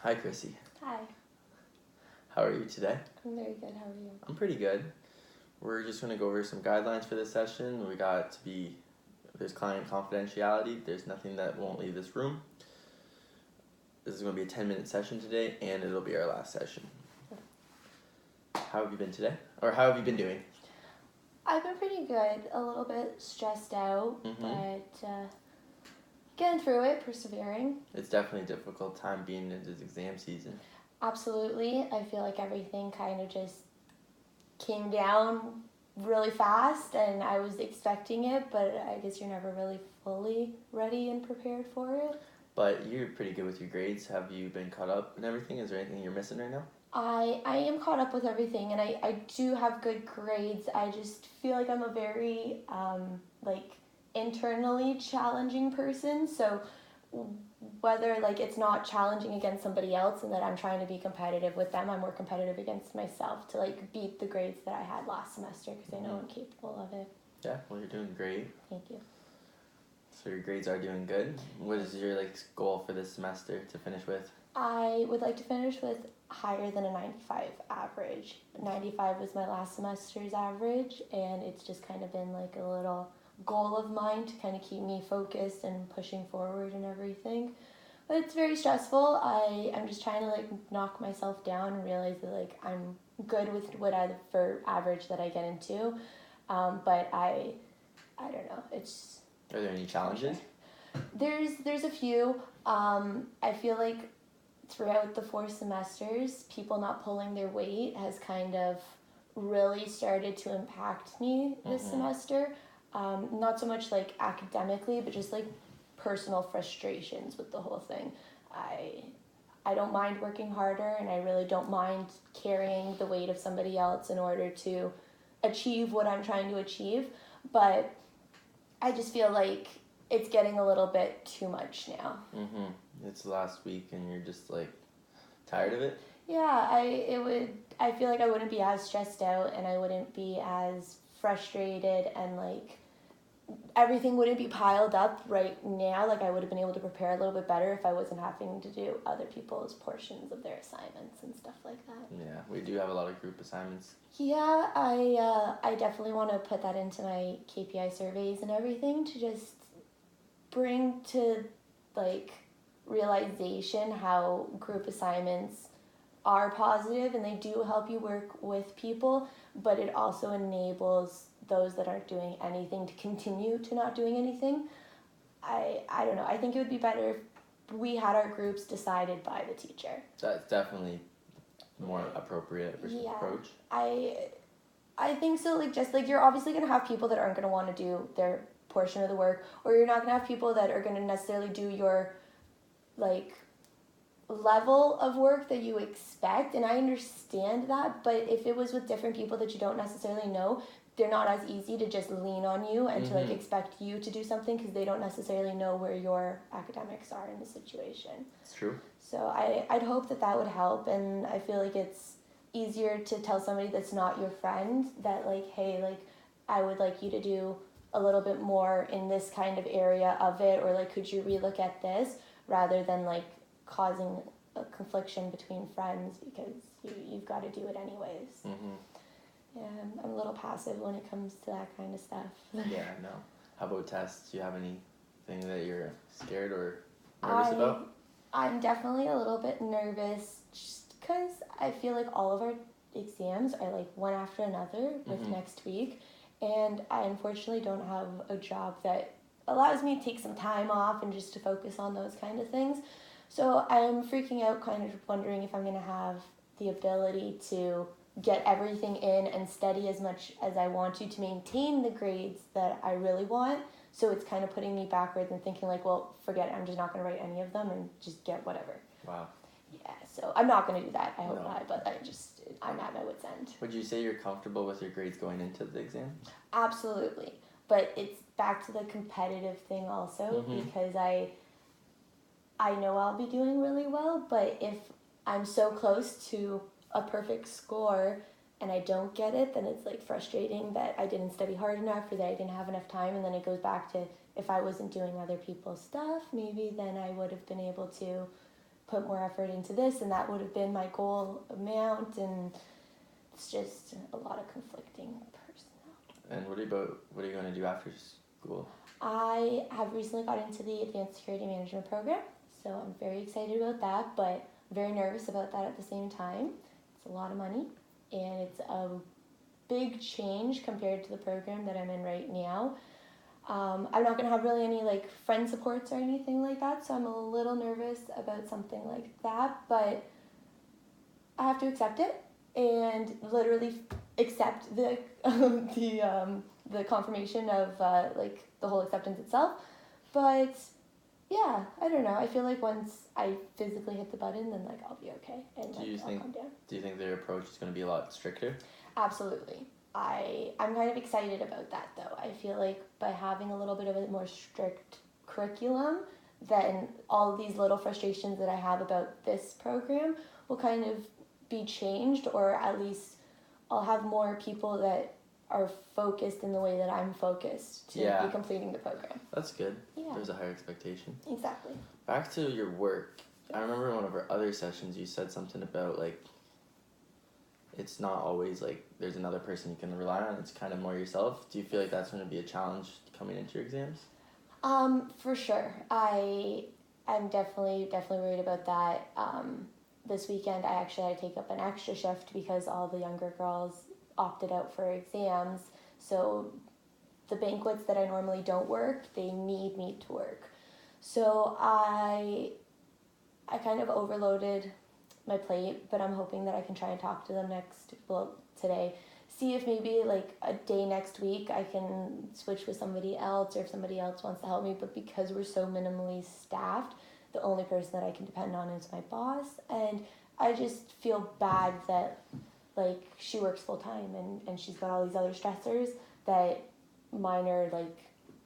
Hi, Chrissy. Hi. How are you today? I'm very good. How are you? I'm pretty good. We're just going to go over some guidelines for this session. There's client confidentiality. There's nothing that won't leave this room. This is going to be a 10-minute session today, and it'll be our last session. How have you been today? Or how have you been doing? I've been pretty good. A little bit stressed out, but getting through it, persevering. It's definitely a difficult time being in this exam season. Absolutely. I feel like everything kind of just came down really fast, and I was expecting it, but I guess you're never really fully ready and prepared for it. But you're pretty good with your grades. Have you been caught up and everything? Is there anything you're missing right now? I am caught up with everything, and I do have good grades. I just feel like I'm a very internally challenging person, so whether it's not challenging against somebody else and that I'm trying to be competitive with them, I'm more competitive against myself to beat the grades that I had last semester, because I know I'm capable of it. Yeah, well, you're doing great. Thank you. So your grades are doing good. What is your goal for this semester to finish with? I would like to finish with higher than a 95 average. 95 was my last semester's average, and it's just kind of been a little goal of mine to kind of keep me focused and pushing forward and everything. But it's very stressful. I'm just trying to knock myself down and realize that I'm good with whatever average that I get into. But I don't know. It's. Are there any challenges? There's a few. I feel like throughout the 4 semesters, people not pulling their weight has kind of really started to impact me this semester. Not so much academically, but just personal frustrations with the whole thing. I don't mind working harder, and I really don't mind carrying the weight of somebody else in order to achieve what I'm trying to achieve, but I just feel like it's getting a little bit too much now. It's the last week and you're just tired of it? Yeah, I feel like I wouldn't be as stressed out, and I wouldn't be as frustrated, and everything wouldn't be piled up right now. I would have been able to prepare a little bit better if I wasn't having to do other people's portions of their assignments and stuff like that. Yeah, we do have a lot of group assignments. Yeah, I definitely want to put that into my KPI surveys and everything to just bring to realization how group assignments are positive and they do help you work with people, but it also enables those that aren't doing anything to continue to not doing anything. I don't know. I think it would be better if we had our groups decided by the teacher. That's definitely more appropriate approach. I think so. You're obviously going to have people that aren't going to want to do their portion of the work, or you're not going to have people that are going to necessarily do your level of work that you expect, and I understand that, but if it was with different people that you don't necessarily know, they're not as easy to just lean on you and to expect you to do something, because they don't necessarily know where your academics are in the situation. It's true. So I'd hope that would help, and I feel like it's easier to tell somebody that's not your friend that hey, I would like you to do a little bit more in this kind of area of it, or could you relook at this, rather than causing a confliction between friends because you've got to do it anyways. Yeah, I'm a little passive when it comes to that kind of stuff. Yeah, no. How about tests? Do you have anything that you're scared or nervous about? I'm definitely a little bit nervous just because I feel like all of our exams are one after another with next week, and I unfortunately don't have a job that allows me to take some time off and just to focus on those kind of things. So I'm freaking out, kind of wondering if I'm going to have the ability to get everything in and study as much as I want to maintain the grades that I really want. So it's kind of putting me backwards and thinking well, forget it, I'm just not going to write any of them and just get whatever. Wow. Yeah, so I'm not going to do that. I hope not, but I'm at my wit's end. Would you say you're comfortable with your grades going into the exam? Absolutely. But it's back to the competitive thing also, because I know I'll be doing really well, but if I'm so close to a perfect score and I don't get it, then it's frustrating that I didn't study hard enough or that I didn't have enough time, and then it goes back to if I wasn't doing other people's stuff, maybe then I would have been able to put more effort into this, and that would have been my goal amount, and it's just a lot of conflicting personnel. And what are you going to do after school? I have recently got into the Advanced Security Management program, so I'm very excited about that, but very nervous about that at the same time. It's a lot of money, and it's a big change compared to the program that I'm in right now. I'm not going to have really any like friend supports or anything like that, so I'm a little nervous about something like that, but I have to accept it and literally accept the the confirmation of like the whole acceptance itself. But yeah, I don't know. I feel like once I physically hit the button, then like I'll be okay and I'll calm down. Do you think their approach is going to be a lot stricter? Absolutely. I'm kind of excited about that though. I feel like by having a little bit of a more strict curriculum, then all of these little frustrations that I have about this program will kind of be changed, or at least I'll have more people that are focused in the way that I'm focused to be completing the program. That's good. Yeah. There's a higher expectation. Exactly. Back to your work. I remember in one of our other sessions you said something about like it's not always like there's another person you can rely on. It's kind of more yourself. Do you feel like that's going to be a challenge coming into your exams? For sure. I'm definitely worried about that. This weekend I actually had to take up an extra shift because all the younger girls opted out for exams. So the banquets that I normally don't work, they need me to work. So I kind of overloaded my plate, but I'm hoping that I can try and talk to them today. See if maybe like a day next week I can switch with somebody else, or if somebody else wants to help me. But because we're so minimally staffed, the only person that I can depend on is my boss, and I just feel bad that like she works full time and she's got all these other stressors that mine are like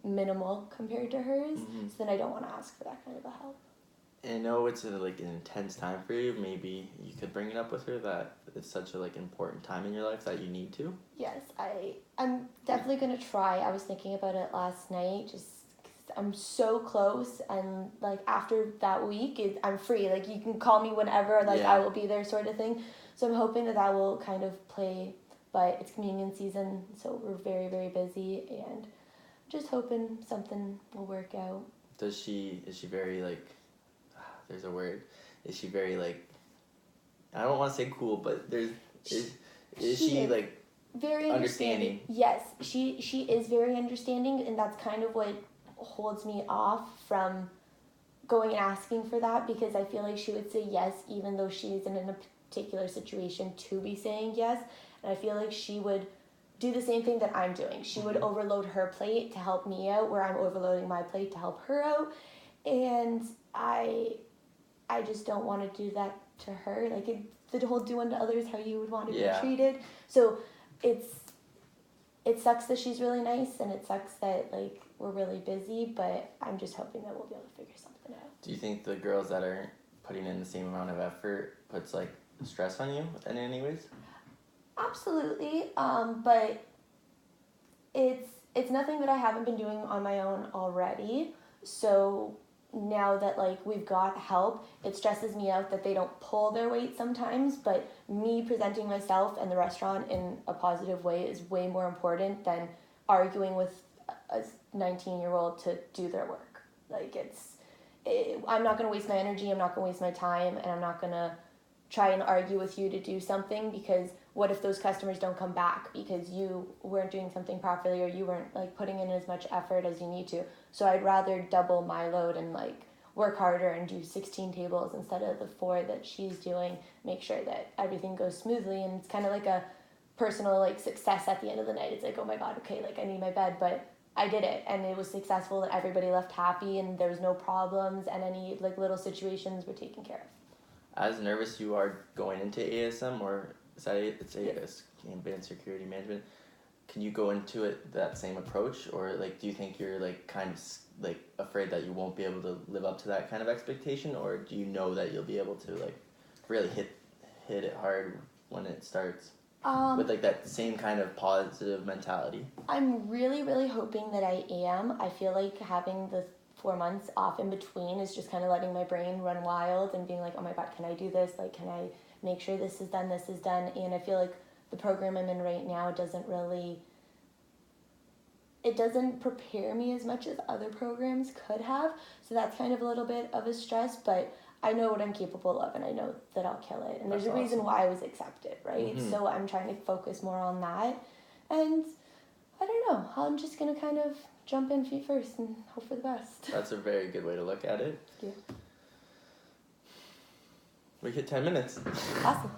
minimal compared to hers. So then I don't want to ask for that kind of a help. And I know it's like an intense time for you. Maybe you could bring it up with her that it's such a like important time in your life that you need to. Yes, I'm definitely gonna try. I was thinking about it last night. Just 'cause I'm so close, and like after that week, I'm free. Like you can call me whenever. Like I will be there, sort of thing. So I'm hoping that will kind of play. But it's communion season, so we're very, very busy, and just hoping something will work out. Is she very like? There's a word. Is she very like? I don't want to say cool, but is she like very understanding? Yes, she is very understanding, and that's kind of what holds me off from going and asking for that, because I feel like she would say yes even though she isn't in a particular situation to be saying yes, and I feel like she would do the same thing that I'm doing. She would overload her plate to help me out, where I'm overloading my plate to help her out, and I just don't want to do that to her. Like the whole do unto others how you would want to be treated. So it sucks that she's really nice, and it sucks that like we're really busy, but I'm just hoping that we'll be able to figure something out. Do you think the girls that are putting in the same amount of effort puts like stress on you in any ways? Absolutely. But it's nothing that I haven't been doing on my own already. So now that like we've got help, it stresses me out that they don't pull their weight sometimes, but me presenting myself and the restaurant in a positive way is way more important than arguing with a 19-year-old to do their work. Like I'm not going to waste my energy, I'm not going to waste my time, and I'm not going to try and argue with you to do something, because what if those customers don't come back because you weren't doing something properly, or you weren't like putting in as much effort as you need to? So I'd rather double my load and like work harder and do 16 tables instead of the 4 that she's doing, make sure that everything goes smoothly, and it's kind of like a personal like success at the end of the night. It's like, oh my god, okay, like I need my bed, but I did it, and it was successful, and everybody left happy, and there was no problems, and any like little situations were taken care of. As nervous you are going into ASM, or it's Advanced Security Management, can you go into it that same approach, or like do you think you're like kind of like afraid that you won't be able to live up to that kind of expectation, or do you know that you'll be able to like really hit it hard when it starts with like that same kind of positive mentality? I'm really, really hoping that I am. I feel like having the 4 months off in between is just kind of letting my brain run wild and being like, oh my God, can I do this? Like, can I make sure this is done? And I feel like the program I'm in right now it doesn't prepare me as much as other programs could have. So that's kind of a little bit of a stress, but I know what I'm capable of and I know that I'll kill it. And there's a reason why I was accepted, right? Mm-hmm. So I'm trying to focus more on that. And I don't know, I'm just going to kind of jump in feet first and hope for the best. That's a very good way to look at it. Yeah. We hit 10 minutes. Awesome.